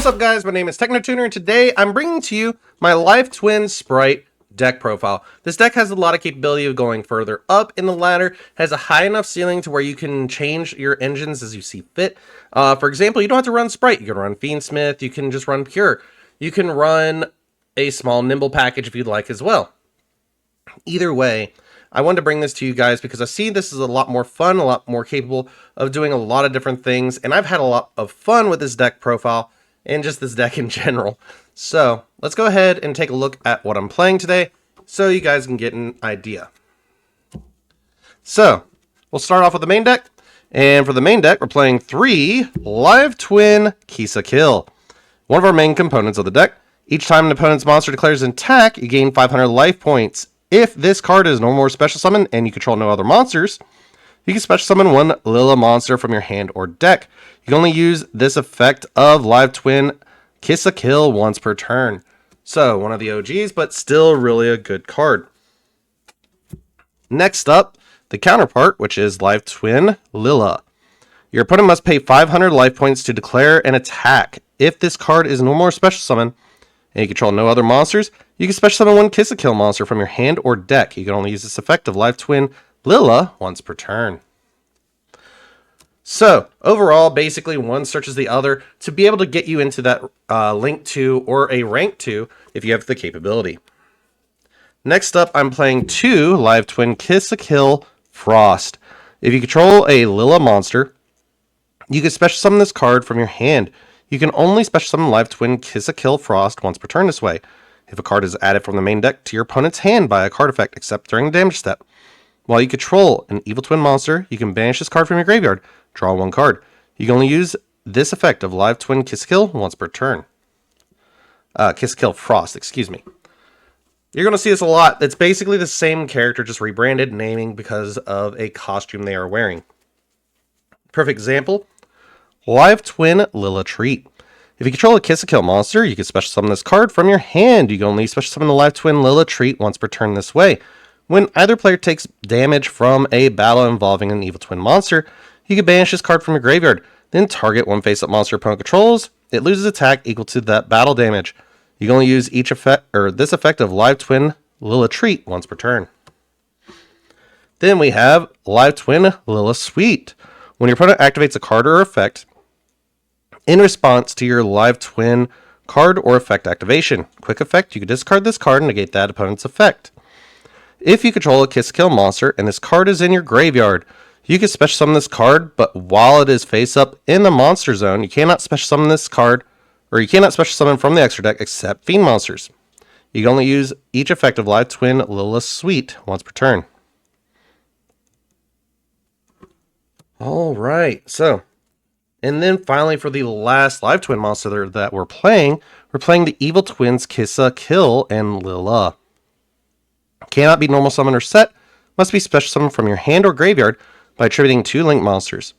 What's up, guys? My name is TechnoTuner, and today I'm bringing to you my Life Twin Spright deck profile. This deck has a lot of capability of going further up in the ladder, has a high enough ceiling to where you can change your engines as you see fit. For example, you don't have to run Spright. You can run Fiendsmith, you can just run Pure. You can run a small Nimble package if you'd like as well. Either way, I wanted to bring this to you guys because I see this is a lot more fun, a lot more capable of doing a lot of different things, and I've had a lot of fun with this deck profile and just this deck in general. So let's go ahead and take a look at what I'm playing today so you guys can get an idea. So we'll start off with the main deck, and for the main deck we're playing 3 Live Twin Kisa Kill, one of our main components of the deck. Each time an opponent's monster declares an attack, you gain 500 life points. If this card is normal or special summon and you control no other monsters, you can special summon one Lila monster from your hand or deck. You can only use this effect of Live Twin Kisa Kill once per turn. So, one of the OGs, but still really a good card. Next up, the counterpart, which is Live Twin Lila. Your opponent must pay 500 life points to declare an attack. If this card is normal or special summon, and you control no other monsters, you can special summon one Kisa Kill monster from your hand or deck. You can only use this effect of Live Twin Lila once per turn. So, overall, basically one searches the other to be able to get you into that link 2 or a rank 2 if you have the capability. Next up, I'm playing 2 Live Twin Kisa Kill Frost. If you control a Lila monster, you can special summon this card from your hand. You can only special summon Live Twin Kisa Kill Frost once per turn this way. If a card is added from the main deck to your opponent's hand by a card effect, except during the damage step. While you control an Evil Twin monster, you can banish this card from your graveyard, draw 1 card. You can only use this effect of Live Twin Kisa Kill once per turn. Kisa Kill Frost, excuse me. You're going to see this a lot. It's basically the same character, just rebranded naming because of a costume they are wearing. Perfect example, Live Twin Lila Treat. If you control a Kisa Kill monster, you can special summon this card from your hand. You can only special summon the Live Twin Lila Treat once per turn this way. When either player takes damage from a battle involving an Evil Twin monster, you can banish this card from your graveyard, then target one face-up monster opponent controls. It loses attack equal to that battle damage. You can only use each effect or this effect of Live Twin Lila Treat once per turn. Then we have Live Twin Lila Sweet. When your opponent activates a card or effect in response to your Live Twin card or effect activation. Quick effect, you can discard this card and negate that opponent's effect. If you control a Kisa Kill monster and this card is in your graveyard, you can special summon this card, but while it is face up in the monster zone, you cannot special summon this card, or you cannot special summon from the extra deck except Fiend monsters. You can only use each effect of Live Twin Lila Sweet once per turn. Alright, so, and then finally for the last Live Twin monster that we're playing the Evil Twins Kisa Kill and Lila. Cannot be normal summon or set, must be special summoned from your hand or graveyard by attributing 2 link monsters.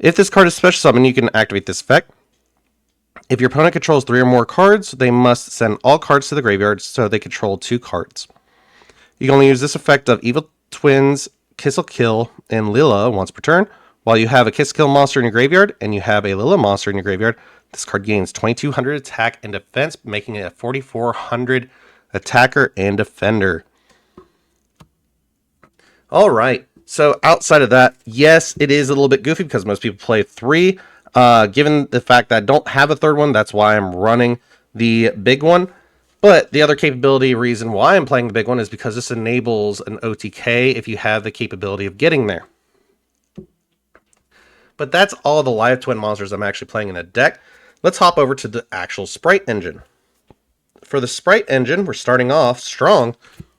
If this card is special summoned, you can activate this effect. If your opponent controls 3 or more cards, they must send all cards to the graveyard so they control 2 cards. You can only use this effect of Evil Twins Kisa Kill and Lila once per turn. While you have a Kisa Kill monster in your graveyard and you have a Lila monster in your graveyard, this card gains 2200 attack and defense, making it a 4400 attacker and defender. Alright, so outside of that, yes, it is a little bit goofy because most people play 3. Given the fact that I don't have a third one, that's why I'm running the big one. But the other capability reason why I'm playing the big one is because this enables an OTK if you have the capability of getting there. But that's all the Live Twin monsters I'm actually playing in a deck. Let's hop over to the actual Spright engine. For the Spright engine, we're starting off strong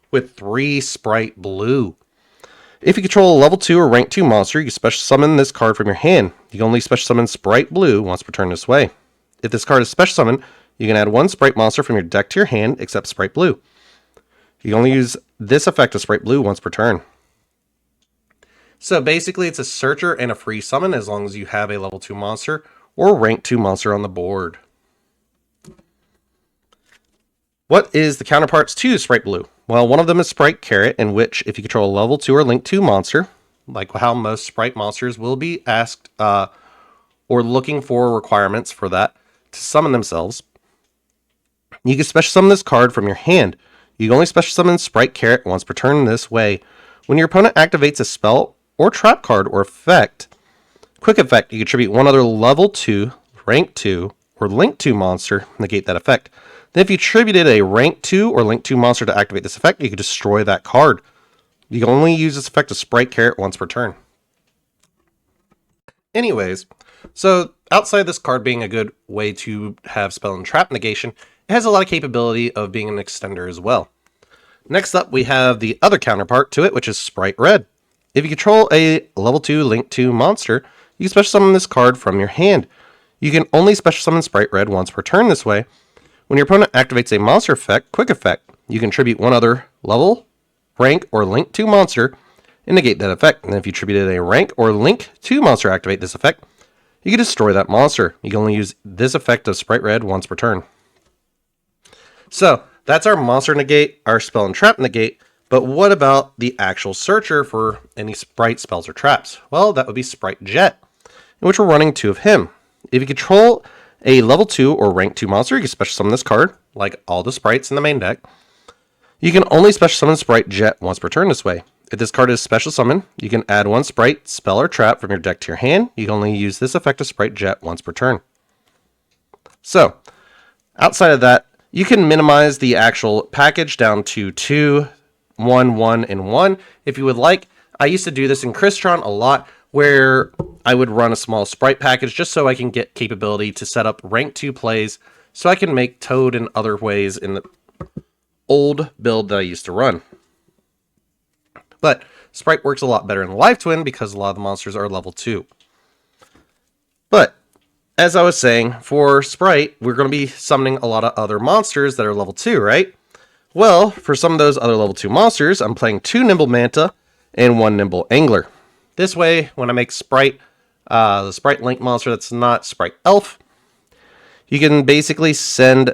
with 3 Spright Blue. If you control a level 2 or rank 2 monster, you can special summon this card from your hand. You can only special summon Spright Blue once per turn this way. If this card is special summoned, you can add 1 Spright monster from your deck to your hand except Spright Blue. You can only use this effect of Spright Blue once per turn. So basically it's a searcher and a free summon as long as you have a level 2 monster or rank 2 monster on the board. What is the counterparts to Spright Blue? Well, one of them is Spright Carrot, in which if you control a level 2 or link 2 monster, like how most Spright monsters will be asked or looking for requirements for that, to summon themselves. You can special summon this card from your hand. You can only special summon Spright Carrot once per turn this way. When your opponent activates a spell or trap card or effect, quick effect, you contribute one other level 2, rank 2, or link 2 monster, negate that effect. Then if you attributed a rank 2 or link 2 monster to activate this effect, you can destroy that card. You can only use this effect of Spright Carrot once per turn. Anyways, so outside this card being a good way to have spell and trap negation, it has a lot of capability of being an extender as well. Next up, we have the other counterpart to it, which is Spright Red. If you control a level 2 link 2 monster, you can special summon this card from your hand. You can only special summon Spright Red once per turn this way. When your opponent activates a monster effect, quick effect, you can attribute one other level, rank, or link 2 monster and negate that effect. And if you attributed a rank or link 2 monster activate this effect, you can destroy that monster. You can only use this effect of Spright Red once per turn. So that's our monster negate, our spell and trap negate. But what about the actual searcher for any Spright spells or traps? Well, that would be Spright Jet, in which we're running 2 of him. If you control a level 2 or rank 2 monster, you can special summon this card, like all the sprites in the main deck. You can only special summon Spright Jet once per turn this way. If this card is special summon, you can add one Spright, spell, or trap from your deck to your hand. You can only use this effect of Spright Jet once per turn. So, outside of that, you can minimize the actual package down to 2, 1, 1, and 1 if you would like. I used to do this in Crystron a lot, where I would run a small Spright package just so I can get capability to set up rank 2 plays so I can make Toad in other ways in the old build that I used to run. But Spright works a lot better in Live Twin because a lot of the monsters are level 2. But as I was saying, for Spright, we're going to be summoning a lot of other monsters that are level 2, right? Well, for some of those other level 2 monsters, I'm playing 2 Nimble Manta and 1 Nimble Angler. This way, when I make Spright, the Spright Link monster that's not Spright Elf, you can basically send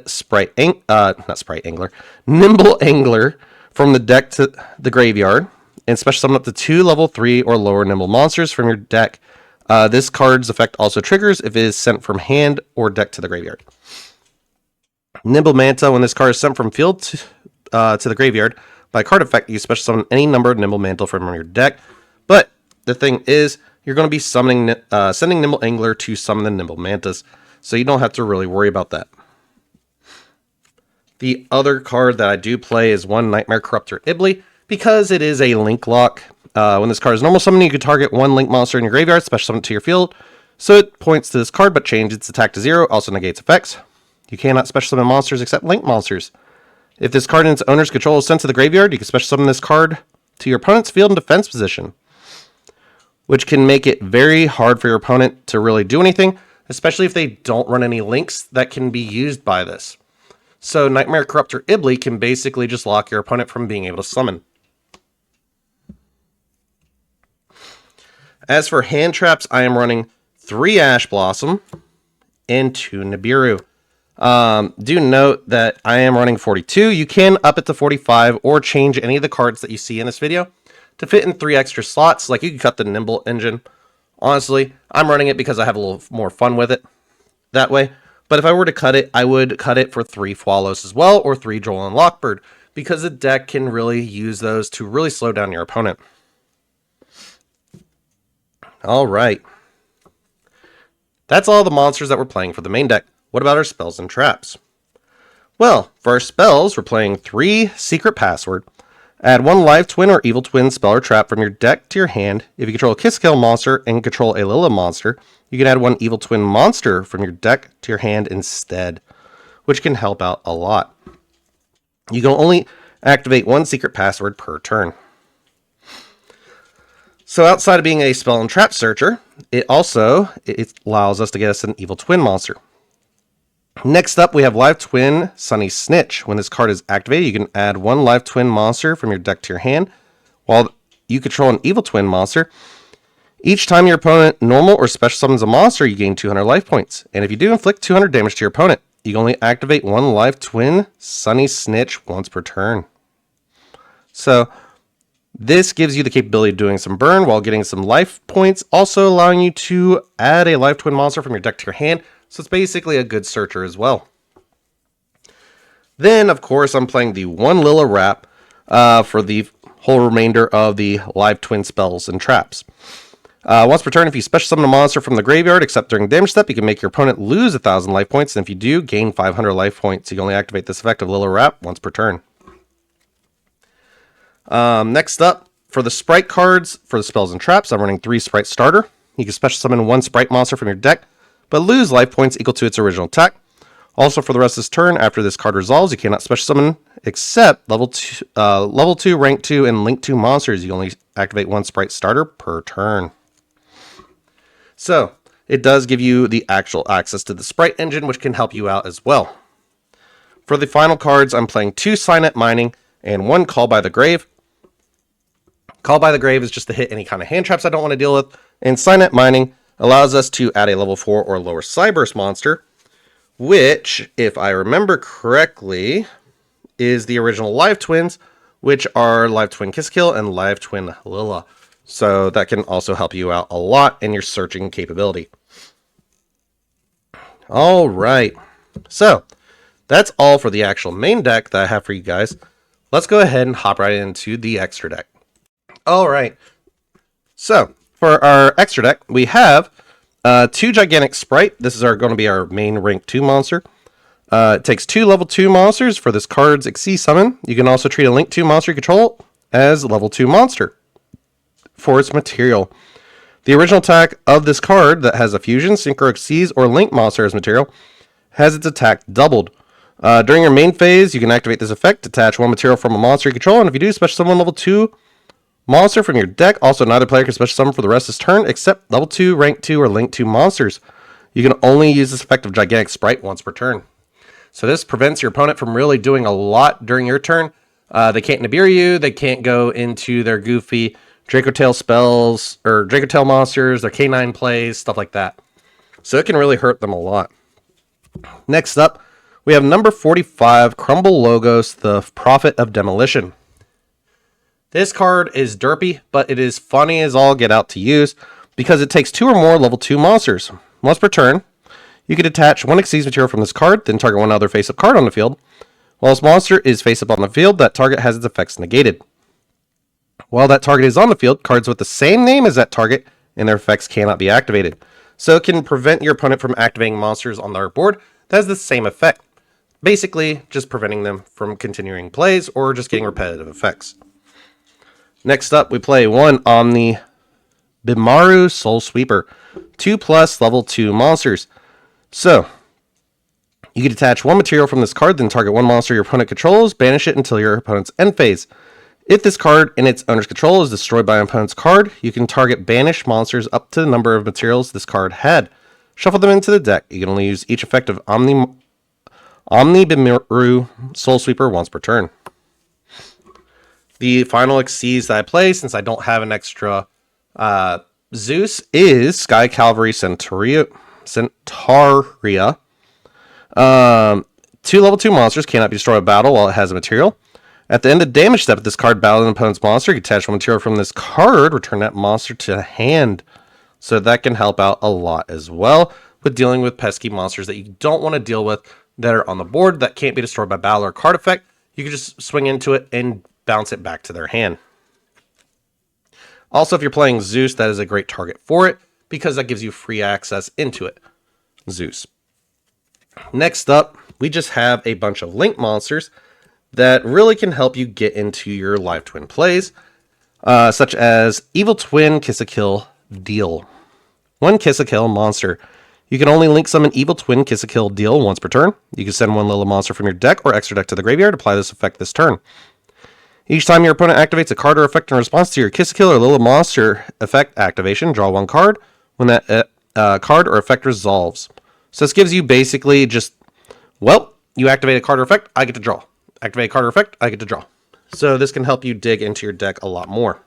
Nimble Angler from the deck to the graveyard and special summon up to 2 level 3 or lower Nimble monsters from your deck. This card's effect also triggers if it is sent from hand or deck to the graveyard. Nimble Manta, when this card is sent from field to the graveyard, by card effect, you special summon any number of Nimble Manta from your deck. But the thing is, you're going to be sending Nimble Angler to summon the Nimble Mantas, so you don't have to really worry about that. The other card that I do play is 1 Nightmare Corruptor Ibley, because it is a link lock. When this card is normal summon, you can target 1 link monster in your graveyard, special summon it to your field. So it points to this card, but changes its attack to 0, also negates effects. You cannot special summon monsters except link monsters. If this card in its owner's control is sent to the graveyard, you can special summon this card to your opponent's field and defense position, which can make it very hard for your opponent to really do anything, especially if they don't run any links that can be used by this. So Nightmare Corruptor Ibley can basically just lock your opponent from being able to summon. As for hand traps, I am running 3 Ash Blossom and 2 Nibiru. Do note that I am running 42. You can up it to 45 or change any of the cards that you see in this video to fit in 3 extra slots. Like you can cut the Nimble engine. Honestly, I'm running it because I have a little more fun with it that way. But if I were to cut it, I would cut it for 3 Fwalos as well, or 3 Droll and Lockbird, because the deck can really use those to really slow down your opponent. Alright. That's all the monsters that we're playing for the main deck. What about our spells and traps? Well, for our spells, we're playing 3 Secret Password. Add 1 Live Twin or Evil Twin spell or trap from your deck to your hand. If you control a Kiss Kill monster and control a Lila monster, you can add 1 Evil Twin monster from your deck to your hand instead, which can help out a lot. You can only activate 1 Secret Password per turn. So outside of being a spell and trap searcher, it allows us to get us an Evil Twin monster. Next up, we have Live Twin Sunny Snitch. When this card is activated, you can add 1 Live Twin monster from your deck to your hand, while you control an Evil Twin monster. Each time your opponent normal or special summons a monster, you gain 200 life points. And if you do inflict 200 damage to your opponent, you can only activate 1 Live Twin Sunny Snitch once per turn. So this gives you the capability of doing some burn while getting some life points, also allowing you to add a Live Twin monster from your deck to your hand, So it's basically a good searcher as well. Then, of course, I'm playing the 1 Lilla wrap for the whole remainder of the live twin spells and traps. Once per turn, if you special summon a monster from the graveyard, except during damage step, you can make your opponent lose 1,000 life points, and if you do, gain 500 life points. You can only activate this effect of Lilla wrap once per turn. Next up, for the Spright cards, for the spells and traps, I'm running 3 Spright starter. You can special summon 1 Spright monster from your deck, but lose life points equal to its original attack. Also, for the rest of this turn, after this card resolves, you cannot special summon except level 2, rank 2, and link 2 monsters. You only activate 1 Spright starter per turn. So, it does give you the actual access to the Spright engine, which can help you out as well. For the final cards, I'm playing 2 Signet Mining and 1 Call by the Grave. Call by the Grave is just to hit any kind of hand traps I don't want to deal with, and Signet Mining allows us to add a level 4 or lower Cyburst monster, which, if I remember correctly, is the original Live Twins, which are Live Twin Kisskill and Live Twin Lilla. So that can also help you out a lot in your searching capability. All right, so that's all for the actual main deck that I have for you guys. Let's go ahead and hop right into the extra deck. All right, so for our extra deck, we have 2 Gigantic Spright. This is going to be our main rank 2 monster. It takes 2 level 2 monsters for this card's Xyz summon. You can also treat a link 2 monster you control as a level 2 monster for its material. The original attack of this card that has a fusion, synchro Xyz, or link monster as material has its attack doubled. During your main phase, you can activate this effect, detach 1 material from a monster you control, and if you do, special summon level 2 monster from your deck. Also, neither player can special summon for the rest of his turn except level 2, rank 2, or link 2 monsters. You can only use this effect of Gigantic Spright once per turn. So this prevents your opponent from really doing a lot during your turn. They can't Nibiru you, they can't go into their goofy Draco Tail spells, or Draco Tail monsters, their K9 plays, stuff like that. So it can really hurt them a lot. Next up, we have number 45, Crumble Logos, the Prophet of Demolition. This card is derpy, but it is funny as all get out to use because it takes 2 or more level 2 monsters. Once per turn, you can detach 1 Xyz material from this card, then target 1 other face-up card on the field. While this monster is face-up on the field, that target has its effects negated. While that target is on the field, cards with the same name as that target and their effects cannot be activated. So it can prevent your opponent from activating monsters on their board that has the same effect. Basically, just preventing them from continuing plays or just getting repetitive effects. Next up, we play 1 Omni Bimaru Soul Sweeper. 2+ level 2 monsters. So, you can detach 1 material from this card, then target 1 monster your opponent controls, banish it until your opponent's end phase. If this card in its owner's control is destroyed by an opponent's card, you can target banished monsters up to the number of materials this card had. Shuffle them into the deck. You can only use each effect of Omni Bimaru Soul Sweeper once per turn. The final Xyz that I play, since I don't have an extra Zeus, is Sky Cavalry Centaria. 2 level 2 monsters cannot be destroyed in battle while it has a material. At the end of damage step, if this card battles an opponent's monster, you detach 1 material from this card, return that monster to hand. So that can help out a lot as well with dealing with pesky monsters that you don't want to deal with that are on the board that can't be destroyed by battle or card effect. You can just swing into it and bounce it back to their hand. Also, if you're playing Zeus, that is a great target for it because that gives you free access into it. Zeus. Next up, we just have a bunch of link monsters that really can help you get into your live twin plays, such as Evil Twin Kiss-a-Kill Deal. 1 Kiss-a-Kill monster. You can only link summon Evil Twin Kiss-a-Kill Deal once per turn. You can send 1 Lilla monster from your deck or extra deck to the graveyard. Apply this effect this turn. Each time your opponent activates a card or effect in response to your Kiss-a-Kill or Lilla monster effect activation, draw 1 card when that card or effect resolves. So this gives you basically just, well, you activate a card or effect, I get to draw. Activate a card or effect, I get to draw. So this can help you dig into your deck a lot more.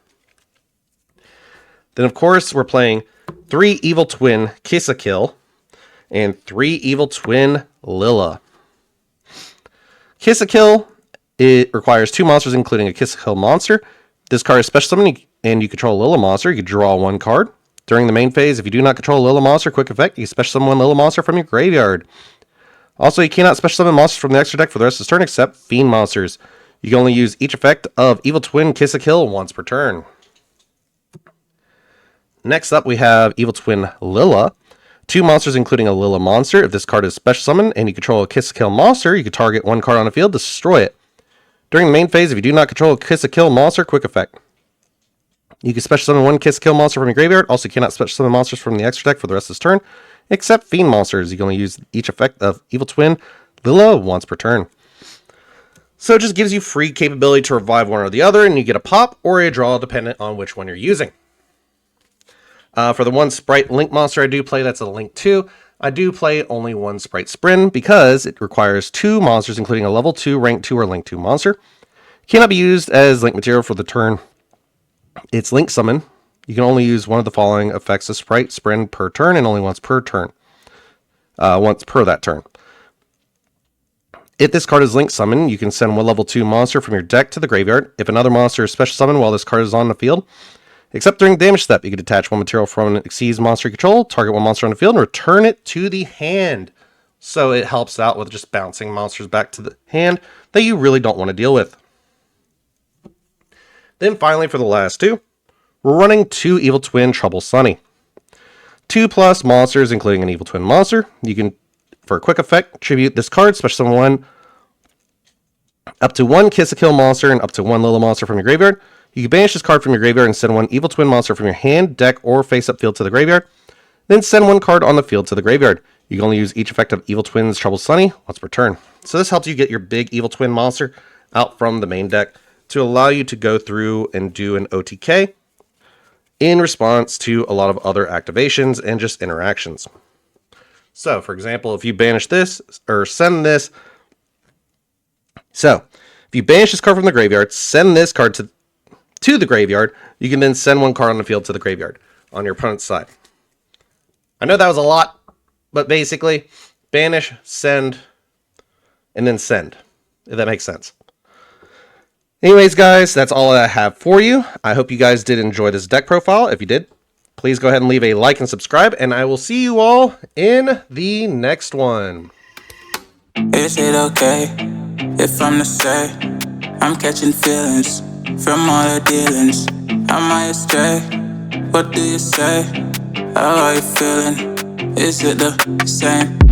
Then, of course, we're playing 3 Evil Twin Kiss-a-Kill and 3 Evil Twin Lilla. Kiss-a-Kill, it requires 2 monsters, including a Kiss-a-Kill monster. This card is special summoned, and you control a Lilla monster. You can draw 1 card. During the main phase, if you do not control a Lila monster, quick effect, you can special summon one Lila monster from your graveyard. Also, you cannot special summon monsters from the extra deck for the rest of the turn except Fiend monsters. You can only use each effect of Evil Twin Kiss a Kill once per turn. Next up, we have Evil Twin Lila. 2 monsters, including a Lila monster. If this card is special summoned and you control a Kiss a Kill monster, you can target one card on the field, destroy it. During the main phase, if you do not control a Kiss a Kill monster, quick effect. You can special summon one Kiss a Kill monster from your graveyard. Also, you cannot special summon monsters from the extra deck for the rest of this turn, except Fiend monsters. You can only use each effect of Evil Twin Lila once per turn. So it just gives you free capability to revive one or the other, and you get a pop or a draw dependent on which one you're using. For the one Spright Link monster I do play, that's a Link 2. I do play only one Spright Sprin because it requires 2 monsters, including a level 2, rank 2, or Link 2 monster. It cannot be used as Link material for the turn. It's Link Summon. You can only use one of the following effects of Spright Sprin per turn, and only once per turn. Once per that turn. If this card is Link Summon, you can send one level 2 monster from your deck to the graveyard. If another monster is special summoned while this card is on the field, except during the damage step, you can detach one material from an Xyz monster control, target one monster on the field, and return it to the hand. So it helps out with just bouncing monsters back to the hand that you really don't want to deal with. Then finally, for the last 2, we're running 2 Evil Twin Trouble Sunny. 2+ monsters, including an Evil Twin monster. You can, for a quick effect, tribute this card, special summon one, up to 1 Kiss a Kill monster and up to 1 Lila monster from your graveyard. You can banish this card from your graveyard and send one Evil Twin monster from your hand, deck, or face-up field to the graveyard. Then send one card on the field to the graveyard. You can only use each effect of Evil Twin's Trouble Sunny once per turn. So this helps you get your big Evil Twin monster out from the main deck to allow you to go through and do an OTK in response to a lot of other activations and just interactions. So, for example, if you banish this, or send this... So, if you banish this card from the graveyard, send this card to the graveyard, you can then send one card on the field to the graveyard on your opponent's side. I know that was a lot, but basically, banish, send, and then send, if that makes sense. Anyways, guys, that's all I have for you. I hope you guys did enjoy this deck profile. If you did, please go ahead and leave a like and subscribe, and I will see you all in the next one. Is it okay if I'm to say I'm catching feelings from all the dealings? Am I astray? What do you say? How are you feeling? Is it the same?